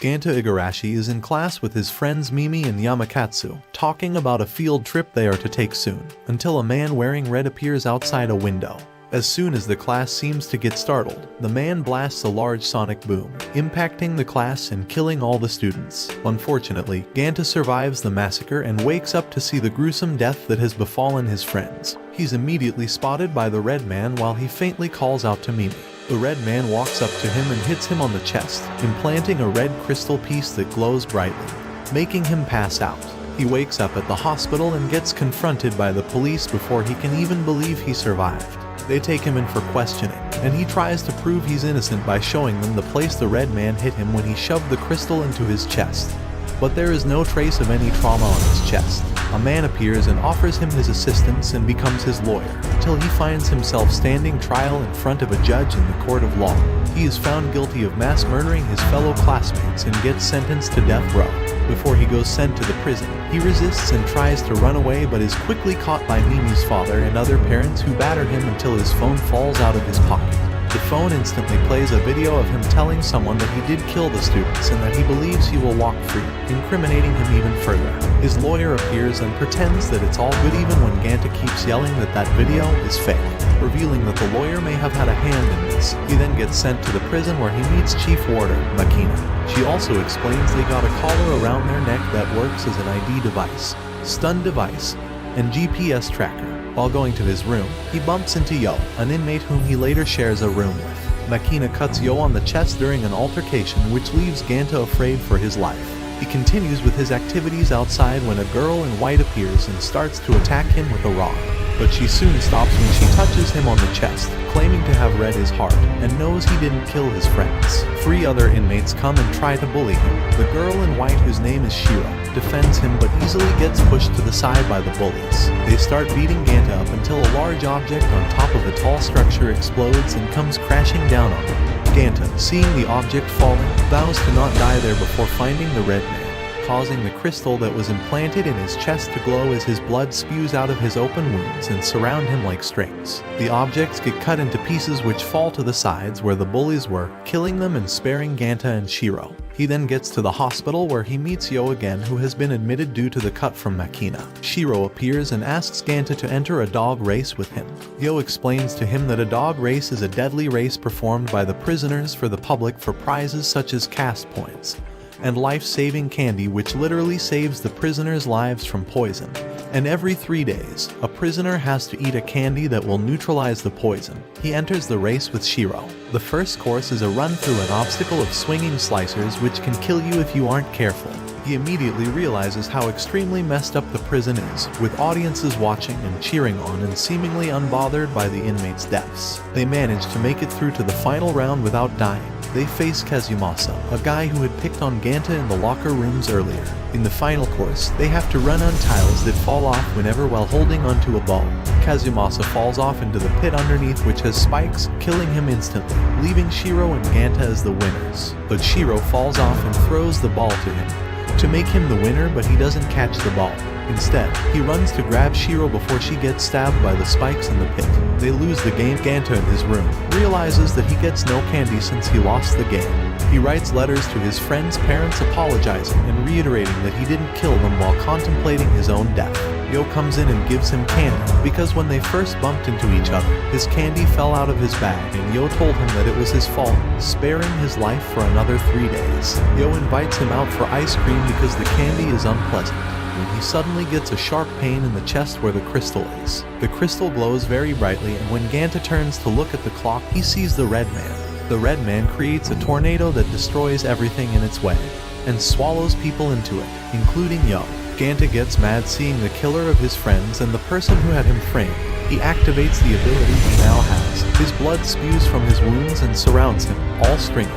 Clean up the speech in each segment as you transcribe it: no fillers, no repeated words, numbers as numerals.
Ganta Igarashi is in class with his friends Mimi and Yamakatsu, talking about a field trip they are to take soon, until a man wearing red appears outside a window. As soon as the class seems to get startled, the man blasts a large sonic boom, impacting the class and killing all the students. Unfortunately, Ganta survives the massacre and wakes up to see the gruesome death that has befallen his friends. He's immediately spotted by the red man while he faintly calls out to Mimi. The red man walks up to him and hits him on the chest, implanting a red crystal piece that glows brightly, making him pass out. He wakes up at the hospital and gets confronted by the police before he can even believe he survived. They take him in for questioning, and he tries to prove he's innocent by showing them the place the red man hit him when he shoved the crystal into his chest. But there is no trace of any trauma on his chest. A man appears and offers him his assistance and becomes his lawyer, until he finds himself standing trial in front of a judge in the court of law. He is found guilty of mass murdering his fellow classmates and gets sentenced to death row. Before he goes sent to the prison, he resists and tries to run away but is quickly caught by Mimi's father and other parents who batter him until his phone falls out of his pocket. The phone instantly plays a video of him telling someone that he did kill the students and that he believes he will walk free, incriminating him even further. His lawyer appears and pretends that it's all good even when Ganta keeps yelling that that video is fake, revealing that the lawyer may have had a hand in this. He then gets sent to the prison where he meets Chief Warder, Makina. She also explains they got a collar around their neck that works as an ID device, stun device, and GPS tracker. While going to his room, he bumps into Yo, an inmate whom he later shares a room with. Makina cuts Yo on the chest during an altercation which leaves Ganta afraid for his life. He continues with his activities outside when a girl in white appears and starts to attack him with a rod. But she soon stops when she touches him on the chest, claiming to have read his heart and knows he didn't kill his friends. 3 other inmates come and try to bully him. The girl in white, whose name is Shiro, defends him but easily gets pushed to the side by the bullies. They start beating Ganta up until a large object on top of a tall structure explodes and comes crashing down on him. Ganta, seeing the object falling, vows to not die there before finding the red man, causing the crystal that was implanted in his chest to glow as his blood spews out of his open wounds and surround him like strings. The objects get cut into pieces which fall to the sides where the bullies were, killing them and sparing Ganta and Shiro. He then gets to the hospital where he meets Yo again, who has been admitted due to the cut from Makina. Shiro appears and asks Ganta to enter a dog race with him. Yo explains to him that a dog race is a deadly race performed by the prisoners for the public for prizes such as cast points and life-saving candy, which literally saves the prisoners' lives from poison. And every 3 days, a prisoner has to eat a candy that will neutralize the poison. He enters the race with Shiro. The first course is a run through an obstacle of swinging slicers which can kill you if you aren't careful. He immediately realizes how extremely messed up the prison is, with audiences watching and cheering on and seemingly unbothered by the inmates' deaths. They manage to make it through to the final round without dying. They face Kazumasa, a guy who had picked on Ganta in the locker rooms earlier. In the final course, they have to run on tiles that fall off whenever while holding onto a ball. Kazumasa falls off into the pit underneath, which has spikes, killing him instantly, leaving Shiro and Ganta as the winners. But Shiro falls off and throws the ball to him to make him the winner, but he doesn't catch the ball. Instead, he runs to grab Shiro before she gets stabbed by the spikes in the pit. They lose the game. Ganta in his room realizes that he gets no candy since he lost the game. He writes letters to his friends' parents apologizing and reiterating that he didn't kill them while contemplating his own death. Yo comes in and gives him candy, because when they first bumped into each other, his candy fell out of his bag and Yo told him that it was his fault, sparing his life for another 3 days. Yo invites him out for ice cream because the candy is unpleasant, when he suddenly gets a sharp pain in the chest where the crystal is. The crystal glows very brightly, and when Ganta turns to look at the clock, he sees the red man. The red man creates a tornado that destroys everything in its way, and swallows people into it, including Yo. Ganta gets mad seeing the killer of his friends and the person who had him framed. He activates the ability he now has. His blood spews from his wounds and surrounds him, all stringing,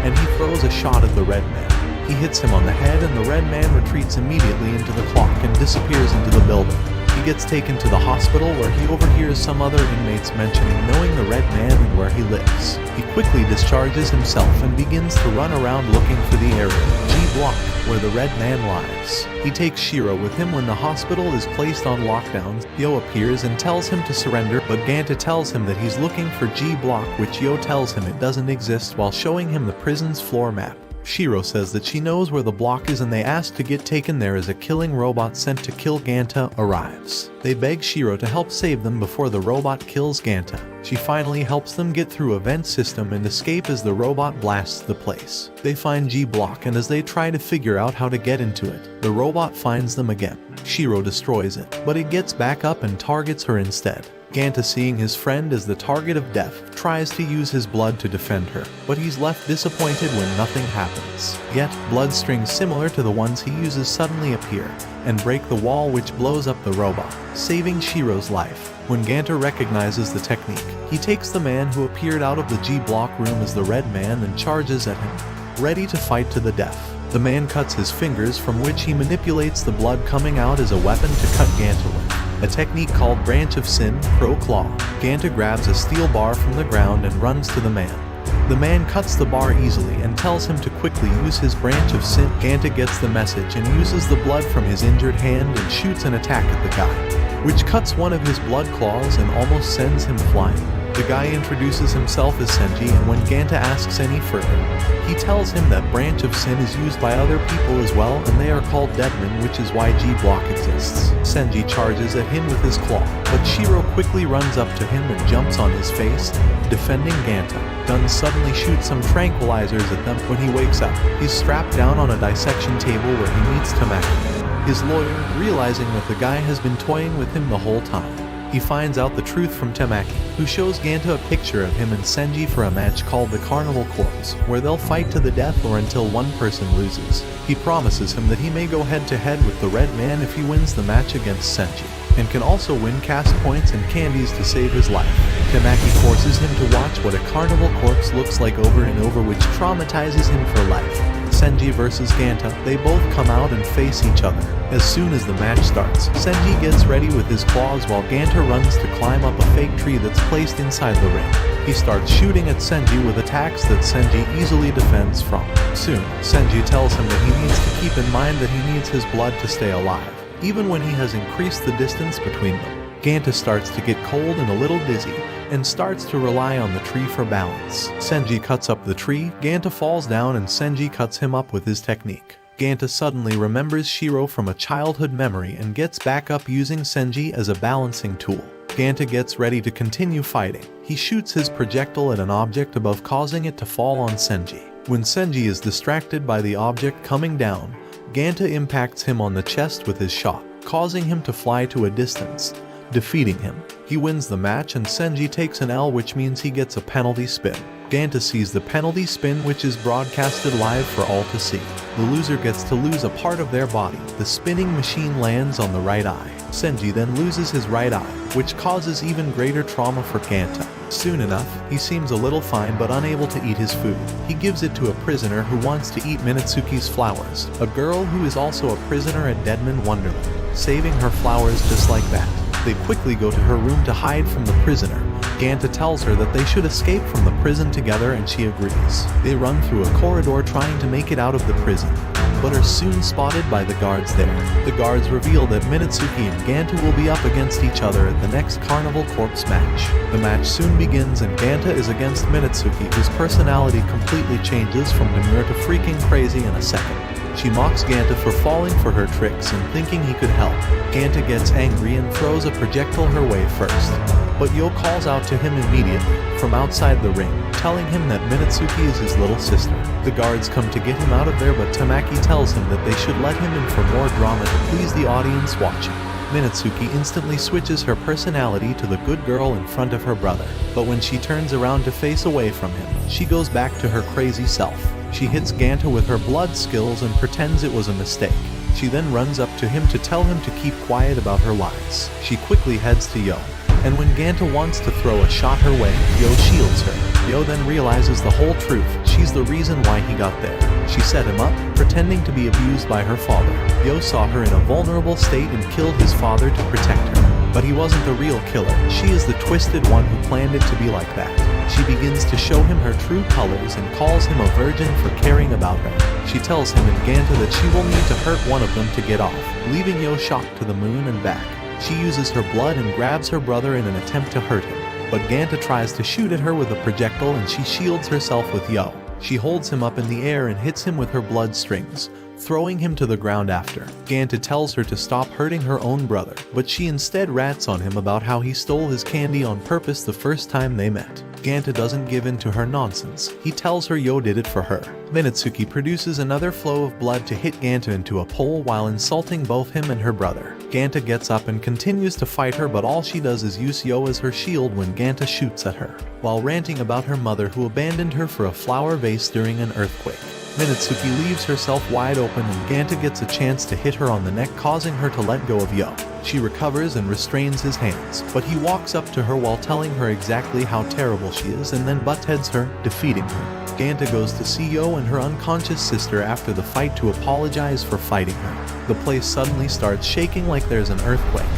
and he throws a shot at the red man. He hits him on the head and the red man retreats immediately into the clock and disappears into the building. He gets taken to the hospital where he overhears some other inmates mentioning knowing the red man and where he lives. He quickly discharges himself and begins to run around looking for the area, G Block, where the red man lies. He takes Shiro with him when the hospital is placed on lockdown. Yo appears and tells him to surrender, but Ganta tells him that he's looking for G Block, which Yo tells him it doesn't exist while showing him the prison's floor map. Shiro says that she knows where the block is and they ask to get taken there as a killing robot sent to kill Ganta arrives. They beg Shiro to help save them before the robot kills Ganta. She finally helps them get through a vent system and escape as the robot blasts the place. They find G block and as they try to figure out how to get into it, the robot finds them again. Shiro destroys it, but it gets back up and targets her instead. Ganta, seeing his friend as the target of death, tries to use his blood to defend her, but he's left disappointed when nothing happens. Yet, blood strings similar to the ones he uses suddenly appear and break the wall, which blows up the robot, saving Shiro's life. When Ganta recognizes the technique, he takes the man who appeared out of the G-block room as the Red Man and charges at him, ready to fight to the death. The man cuts his fingers, from which he manipulates the blood coming out as a weapon to cut Ganta with. A technique called Branch of Sin, Pro Claw. Ganta grabs a steel bar from the ground and runs to the man. The man cuts the bar easily and tells him to quickly use his Branch of Sin. Ganta gets the message and uses the blood from his injured hand and shoots an attack at the guy, which cuts one of his blood claws and almost sends him flying. The guy introduces himself as Senji, and when Ganta asks any further, he tells him that Branch of Sin is used by other people as well, and they are called Deadmen, which is why G-block exists. Senji charges at him with his claw, but Shiro quickly runs up to him and jumps on his face, defending Ganta. Gun suddenly shoots some tranquilizers at them. When he wakes up, he's strapped down on a dissection table where he meets Tamaki, his lawyer, realizing that the guy has been toying with him the whole time. He finds out the truth from Tamaki, who shows Ganta a picture of him and Senji for a match called the Carnival Corps, where they'll fight to the death or until one person loses. He promises him that he may go head-to-head with the Red Man if he wins the match against Senji, and can also win cast points and candies to save his life. Tamaki forces him to watch what a Carnival Corpse looks like over and over, which traumatizes him for life. Senji versus Ganta, they both come out and face each other. As soon as the match starts, Senji gets ready with his claws while Ganta runs to climb up a fake tree that's placed inside the ring. He starts shooting at Senji with attacks that Senji easily defends from. Soon, Senji tells him that he needs to keep in mind that he needs his blood to stay alive, even when he has increased the distance between them. Ganta starts to get cold and a little dizzy, and starts to rely on the tree for balance. Senji cuts up the tree, Ganta falls down and Senji cuts him up with his technique. Ganta suddenly remembers Shiro from a childhood memory and gets back up using Senji as a balancing tool. Ganta gets ready to continue fighting. He shoots his projectile at an object above, causing it to fall on Senji. When Senji is distracted by the object coming down, Ganta impacts him on the chest with his shot, causing him to fly to a distance, defeating him. He wins the match and Senji takes an L, which means he gets a penalty spin. Ganta sees the penalty spin, which is broadcasted live for all to see. The loser gets to lose a part of their body. The spinning machine lands on the right eye. Senji then loses his right eye, which causes even greater trauma for Ganta. Soon enough, he seems a little fine but unable to eat his food. He gives it to a prisoner who wants to eat Minatsuki's flowers, a girl who is also a prisoner at Deadman Wonderland, saving her flowers just like that. They quickly go to her room to hide from the prisoner. Ganta tells her that they should escape from the prison together and she agrees. They run through a corridor trying to make it out of the prison, but are soon spotted by the guards there. The guards reveal that Minatsuki and Ganta will be up against each other at the next Carnival Corpse match. The match soon begins and Ganta is against Minatsuki, whose personality completely changes from demure to freaking crazy in a second. She mocks Ganta for falling for her tricks and thinking he could help. Ganta gets angry and throws a projectile her way first, but Yo calls out to him immediately from outside the ring, telling him that Minatsuki is his little sister. The guards come to get him out of there, but Tamaki tells him that they should let him in for more drama to please the audience watching. Minatsuki instantly switches her personality to the good girl in front of her brother, but when she turns around to face away from him, she goes back to her crazy self. She hits Ganta with her blood skills and pretends it was a mistake. She then runs up to him to tell him to keep quiet about her lies. She quickly heads to Yo, and when Ganta wants to throw a shot her way, Yo shields her. Yo then realizes the whole truth. She's the reason why he got there. She set him up, pretending to be abused by her father. Yo saw her in a vulnerable state and killed his father to protect her. But he wasn't the real killer. She is the twisted one who planned it to be like that. She begins to show him her true colors and calls him a virgin for caring about her. She tells him and Ganta that she will need to hurt one of them to get off, leaving Yo shocked to the moon and back. She uses her blood and grabs her brother in an attempt to hurt him, but Ganta tries to shoot at her with a projectile and she shields herself with Yo. She holds him up in the air and hits him with her blood strings, throwing him to the ground after. Ganta tells her to stop hurting her own brother, but she instead rats on him about how he stole his candy on purpose the first time they met. Ganta doesn't give in to her nonsense. He tells her Yo did it for her. Minatsuki produces another flow of blood to hit Ganta into a pole while insulting both him and her brother. Ganta gets up and continues to fight her, but all she does is use Yo as her shield when Ganta shoots at her, while ranting about her mother who abandoned her for a flower vase during an earthquake. Minatsuki leaves herself wide open and Ganta gets a chance to hit her on the neck, causing her to let go of Yo. She recovers and restrains his hands, but he walks up to her while telling her exactly how terrible she is and then butt-heads her, defeating her. Ganta goes to see Yo and her unconscious sister after the fight to apologize for fighting her. The place suddenly starts shaking like there's an earthquake,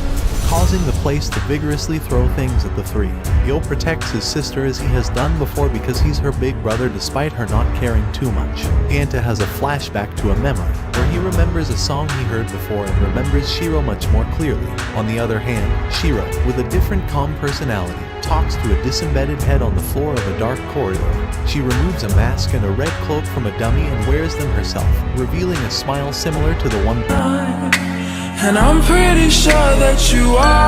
causing the place to vigorously throw things at the three. Yo protects his sister as he has done before because he's her big brother despite her not caring too much. Ganta has a flashback to a memory, where he remembers a song he heard before and remembers Shiro much more clearly. On the other hand, Shiro, with a different calm personality, talks to a disembedded head on the floor of a dark corridor. She removes a mask and a red cloak from a dummy and wears them herself, revealing a smile similar to the one. And I'm pretty sure that you are.